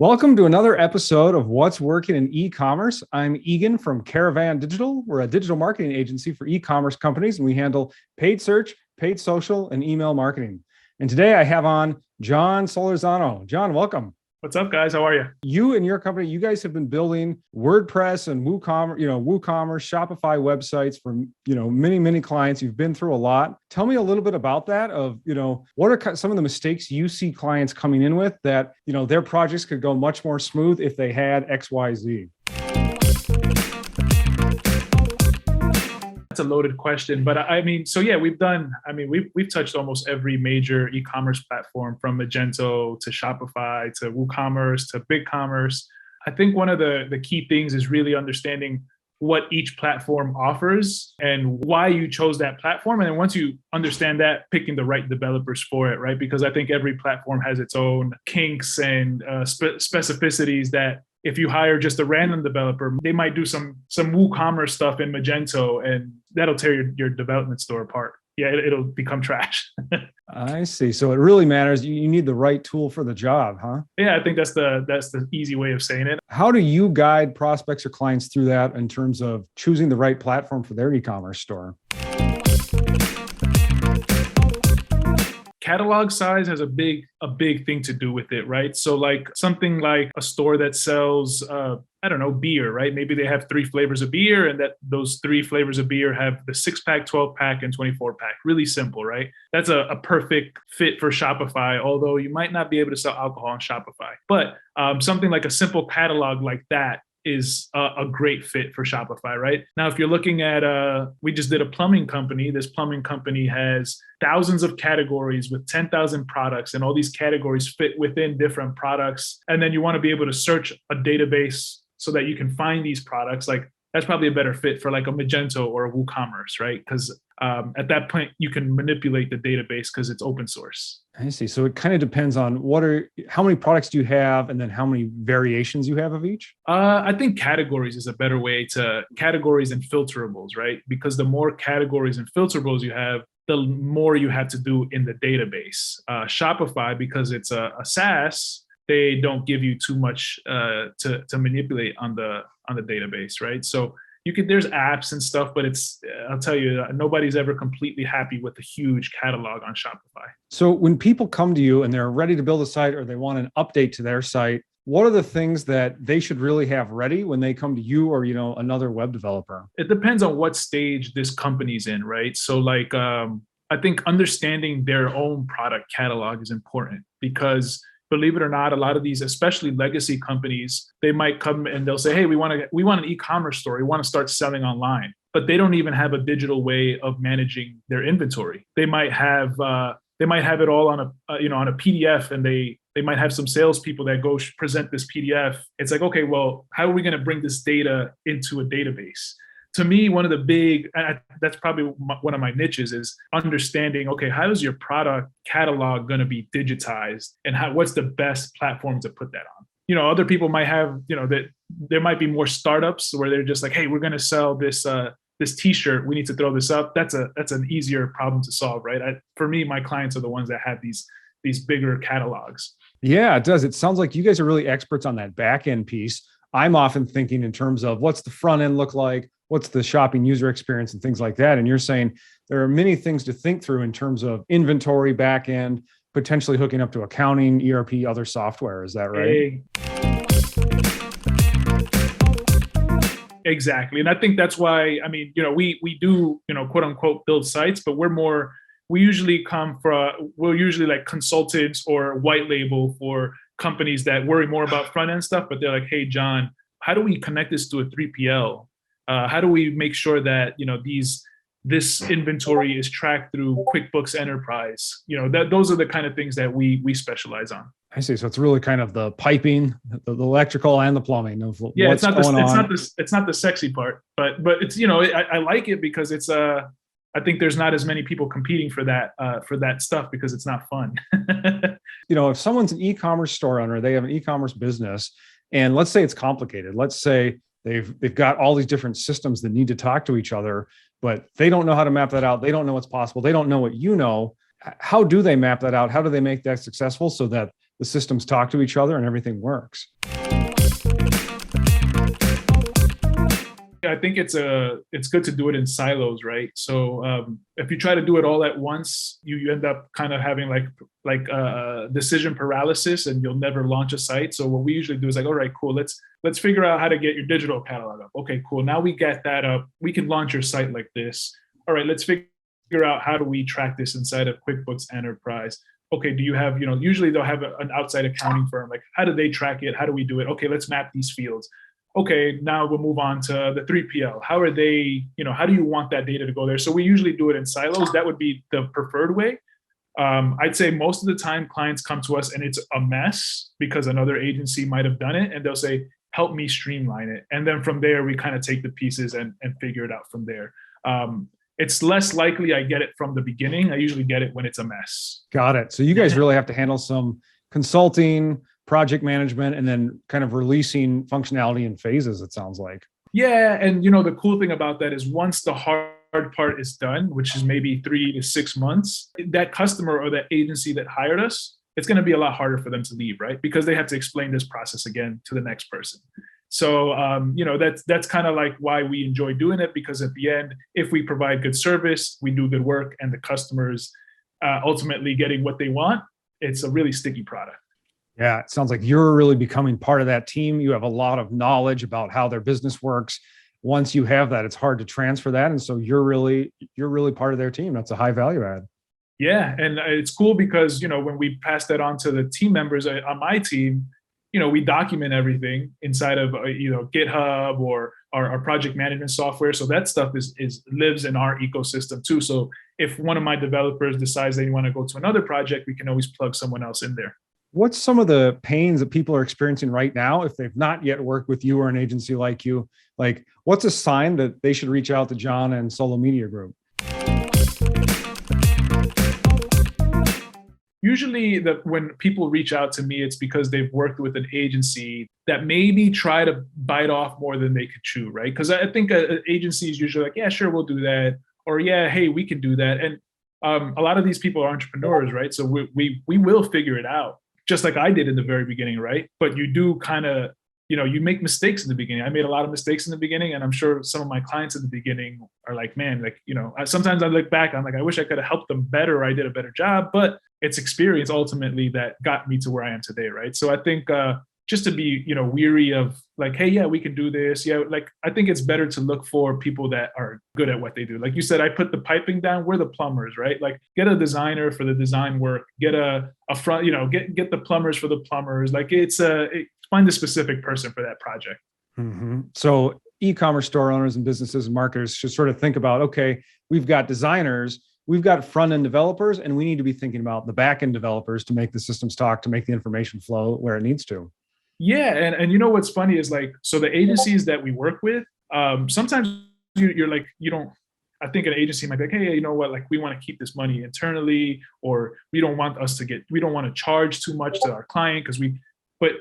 Welcome to another episode of What's Working in E-commerce. I'm Egan from Caravan Digital. We're a digital marketing agency for e-commerce companies, and we handle paid search, paid social, and email marketing. And today I have on John Solorzano. John, welcome. What's up, guys? How are you? You and your company, you guys have been building WordPress and WooCommerce, Shopify websites for, many clients. You've been through a lot. Tell me a little bit about that what are some of the mistakes you see clients coming in with that, their projects could go much more smooth if they had X, Y, Z. That's a loaded question, but we've touched almost every major e-commerce platform from Magento to Shopify to WooCommerce to BigCommerce. I think one of the key things is really understanding what each platform offers and why you chose that platform. And then once you understand that, picking the right developers for it, right? Because I think every platform has its own kinks and specificities that if you hire just a random developer, they might do some WooCommerce stuff in Magento, and that'll tear your development store apart. Yeah, it'll become trash. I see. So it really matters. You need the right tool for the job, huh? Yeah, I think that's the easy way of saying it. How do you guide prospects or clients through that in terms of choosing the right platform for their e-commerce store? Catalog size has a big thing to do with it, right? So like something like a store that sells, beer, right? Maybe they have 3 flavors of beer, and that those 3 flavors of beer have the 6-pack, 12-pack, and 24-pack. Really simple, right? That's a perfect fit for Shopify, although you might not be able to sell alcohol on Shopify. But something like a simple catalog like that is a great fit for Shopify, right? Now, if you're looking at, we just did a plumbing company. This plumbing company has thousands of categories with 10,000 products, and all these categories fit within different products. And then you want to be able to search a database so that you can find these products. Like that's probably a better fit for like a Magento or a WooCommerce, right? Because at that point you can manipulate the database because it's open source. I see. So it kind of depends on how many products do you have, and then how many variations you have of each? I think categories is a better way to categories and filterables, right? Because the more categories and filterables you have, the more you have to do in the database. Shopify, because it's a SaaS, they don't give you too much to manipulate on the database, right? So there's apps and stuff, but I'll tell you, nobody's ever completely happy with a huge catalog on Shopify. So when people come to you and they're ready to build a site or they want an update to their site, what are the things that they should really have ready when they come to you or, another web developer? It depends on what stage this company's in, right? So like, I think understanding their own product catalog is important because believe it or not, a lot of these, especially legacy companies, they might come and they'll say, hey, we want an e-commerce store. We want to start selling online, but they don't even have a digital way of managing their inventory. They might have it all on a PDF, and they might have some salespeople that go present this PDF. It's like, okay, well, how are we going to bring this data into a database? To me, one of the that's probably one of my niches is understanding, okay, how is your product catalog going to be digitized, and what's the best platform to put that on? Other people might have, that there might be more startups where they're just like, hey, we're going to sell this T-shirt. We need to throw this up. That's an easier problem to solve, right? For me, my clients are the ones that have these bigger catalogs. Yeah, it does. It sounds like you guys are really experts on that back end piece. I'm often thinking in terms of what's the front end look like, what's the shopping user experience and things like that. And you're saying there are many things to think through in terms of inventory, back end, potentially hooking up to accounting, ERP, other software. Is that right? Exactly. And I think that's why, we do, quote unquote, build sites, but we're usually like consultants or white label for companies that worry more about front end stuff, but they're like, hey, John, how do we connect this to a 3PL? How do we make sure that, this inventory is tracked through QuickBooks Enterprise? Those are the kind of things that we specialize on. I see. So it's really kind of the piping, the electrical and the plumbing of yeah, what's going on. It's not the sexy part, but it's, I like it because it's, I think there's not as many people competing for that stuff because it's not fun. If someone's an e-commerce store owner, they have an e-commerce business, and let's say it's complicated. Let's say they've got all these different systems that need to talk to each other, but they don't know how to map that out. They don't know what's possible. They don't know what you know. How do they map that out? How do they make that successful so that the systems talk to each other and everything works. I think it's good to do it in silos, right? So if you try to do it all at once, you end up kind of having like decision paralysis, and you'll never launch a site. So what we usually do is like, all right, cool, let's figure out how to get your digital catalog up. Okay, cool. Now we get that up. We can launch your site like this. All right, let's figure out how do we track this inside of QuickBooks Enterprise. Okay, do you have, usually they'll have an outside accounting firm. Like, how do they track it? How do we do it? Okay, let's map these fields. Okay, now we'll move on to the 3PL. How are they, how do you want that data to go there? So we usually do it in silos. That would be the preferred way. I'd say most of the time clients come to us and it's a mess because another agency might have done it, and they'll say, help me streamline it. And then from there, we kind of take the pieces and figure it out from there. It's less likely I get it from the beginning. I usually get it when it's a mess. Got it. So you guys really have to handle some consulting, project management, and then kind of releasing functionality in phases, it sounds like. Yeah. And the cool thing about that is once the hard part is done, which is maybe 3 to 6 months, that customer or that agency that hired us, it's going to be a lot harder for them to leave, right? Because they have to explain this process again to the next person. So, that's kind of like why we enjoy doing it, because at the end, if we provide good service, we do good work, and the customers ultimately getting what they want, it's a really sticky product. Yeah, it sounds like you're really becoming part of that team. You have a lot of knowledge about how their business works. Once you have that, it's hard to transfer that. And so you're really part of their team. That's a high value add. Yeah. And it's cool because, when we pass that on to the team members on my team, we document everything inside of, GitHub or our project management software. So that stuff is lives in our ecosystem too. So if one of my developers decides they want to go to another project, we can always plug someone else in there. What's some of the pains that people are experiencing right now if they've not yet worked with you or an agency like you? Like, what's a sign that they should reach out to John and Solo Media Group? Usually when people reach out to me, it's because they've worked with an agency that maybe try to bite off more than they could chew, right? Because I think an agency is usually like, yeah, sure, we'll do that. Or yeah, hey, we can do that. And a lot of these people are entrepreneurs, right? So we will figure it out, just like I did in the very beginning, right? But you do kind of, you make mistakes in the beginning. I made a lot of mistakes in the beginning, and I'm sure some of my clients in the beginning are like, man, sometimes I look back, I'm like, I wish I could have helped them better, or I did a better job, but it's experience ultimately that got me to where I am today, right? So I think just to be, weary of like, hey, yeah, we can do this. Yeah, like I think it's better to look for people that are good at what they do. Like you said, I put the piping down. We're the plumbers, right? Like get a designer for the design work. Get a front, get the plumbers for the plumbers. Like find a specific person for that project. Mm-hmm. So e-commerce store owners and businesses and marketers should sort of think about, okay, we've got designers, we've got front-end developers, and we need to be thinking about the back-end developers to make the systems talk, to make the information flow where it needs to. Yeah. And what's funny is like, so the agencies that we work with, sometimes you're like, I think an agency might be like, hey, you know what, like we want to keep this money internally, or we don't want to charge too much to our client but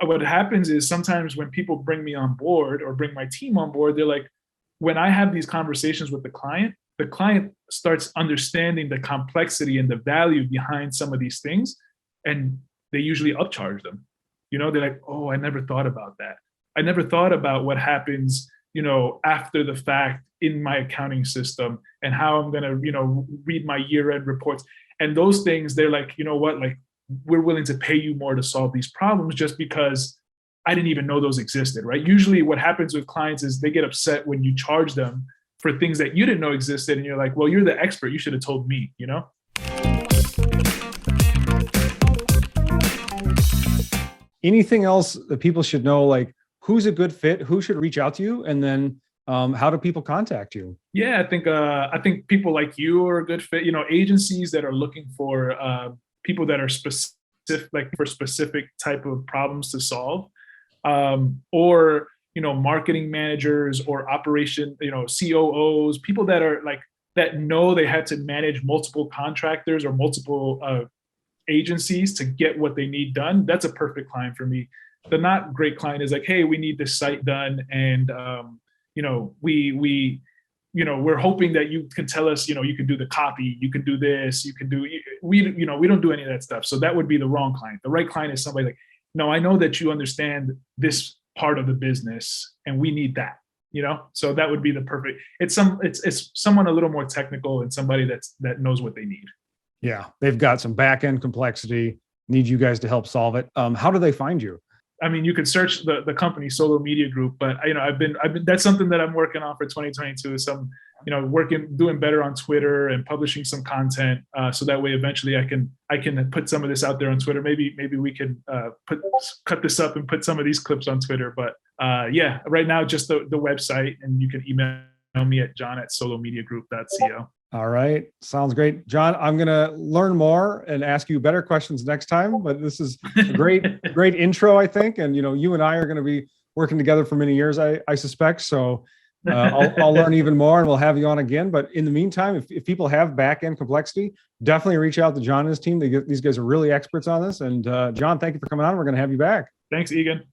what happens is sometimes when people bring me on board or bring my team on board, they're like, when I have these conversations with the client starts understanding the complexity and the value behind some of these things, and they usually upcharge them. They're like, oh, I never thought about that. I never thought about what happens, after the fact in my accounting system and how I'm going to, read my year-end reports. And those things, they're like, you know what, like we're willing to pay you more to solve these problems just because I didn't even know those existed, right? Usually what happens with clients is they get upset when you charge them for things that you didn't know existed. And you're like, well, you're the expert. You should have told me, Anything else that people should know, like who's a good fit, who should reach out to you, and then how do people contact you? Yeah, I think people like you are a good fit. Agencies that are looking for people that are specific, like for specific type of problems to solve, or marketing managers or operation, COOs, people that are like that know they had to manage multiple contractors or multiple agencies to get what they need done. That's a perfect client for me. The not great client is like, hey, we need this site done, and we we're hoping that you can tell us, you can do the copy, you can do this, you can do, we don't do any of that stuff. So that would be the wrong client. The right client is somebody like, no, I know that you understand this part of the business and we need that, so that would be the perfect, it's someone a little more technical and somebody that knows what they need. Yeah. They've got some back-end complexity, need you guys to help solve it. How do they find you? I mean, you can search the company Solo Media Group, but I've been that's something that I'm working on for 2022. Some doing better on Twitter and publishing some content, so that way eventually I can put some of this out there on Twitter. Maybe we can cut this up and put some of these clips on Twitter. But yeah, right now just the website, and you can email me at john@solomediagroup.co. All right. Sounds great. John, I'm going to learn more and ask you better questions next time, but this is a great intro, I think. And, you and I are going to be working together for many years, I suspect. So I'll learn even more and we'll have you on again. But in the meantime, if people have back-end complexity, definitely reach out to John and his team. These guys are really experts on this. And John, thank you for coming on. We're going to have you back. Thanks, Egan.